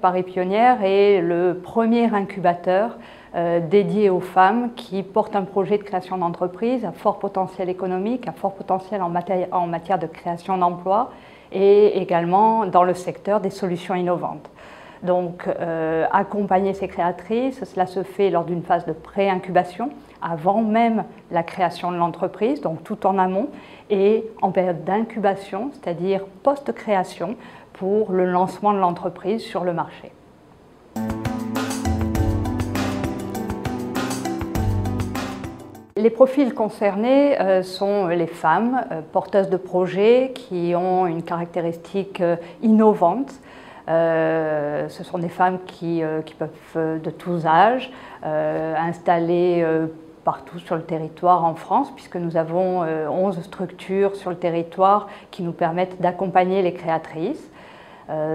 Paris Pionnière est le premier incubateur dédié aux femmes qui portent un projet de création d'entreprise à fort potentiel économique, à fort potentiel en matière de création d'emplois et également dans le secteur des solutions innovantes. Donc, accompagner ces créatrices, cela se fait lors d'une phase de pré-incubation, avant même la création de l'entreprise, donc tout en amont, et en période d'incubation, c'est-à-dire post-création, pour le lancement de l'entreprise sur le marché. Les profils concernés sont les femmes porteuses de projets qui ont une caractéristique innovante. Ce sont des femmes qui peuvent de tous âges, installées partout sur le territoire en France, puisque nous avons 11 structures sur le territoire qui nous permettent d'accompagner les créatrices.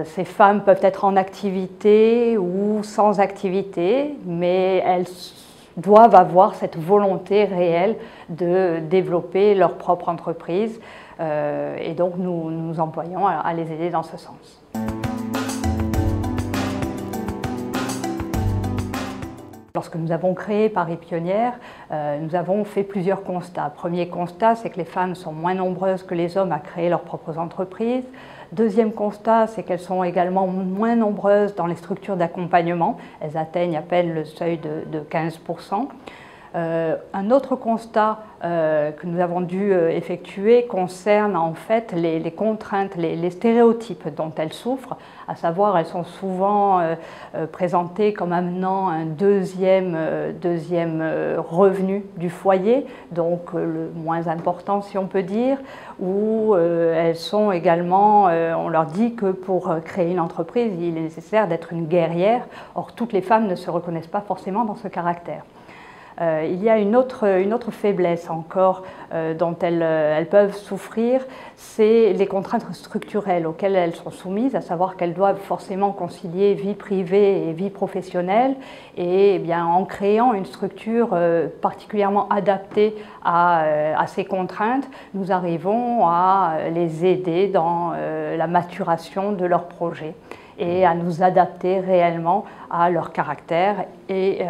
Ces femmes peuvent être en activité ou sans activité, mais elles doivent avoir cette volonté réelle de développer leur propre entreprise et donc nous nous employons à les aider dans ce sens. Lorsque nous avons créé Paris Pionnière, nous avons fait plusieurs constats. Premier constat, c'est que les femmes sont moins nombreuses que les hommes à créer leurs propres entreprises. Deuxième constat, c'est qu'elles sont également moins nombreuses dans les structures d'accompagnement. Elles atteignent à peine le seuil de 15%. Un autre constat que nous avons dû effectuer concerne en fait les contraintes, les stéréotypes dont elles souffrent, à savoir elles sont souvent présentées comme amenant un deuxième revenu du foyer, donc le moins important si on peut dire, ou elles sont également, on leur dit que pour créer une entreprise il est nécessaire d'être une guerrière, or toutes les femmes ne se reconnaissent pas forcément dans ce caractère. Il y a une autre faiblesse encore dont elles peuvent souffrir, c'est les contraintes structurelles auxquelles elles sont soumises, à savoir qu'elles doivent forcément concilier vie privée et vie professionnelle, et bien, en créant une structure particulièrement adaptée à ces contraintes, nous arrivons à les aider dans la maturation de leur projet et à nous adapter réellement à leur caractère et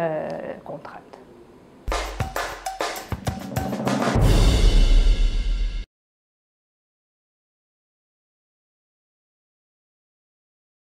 contraintes.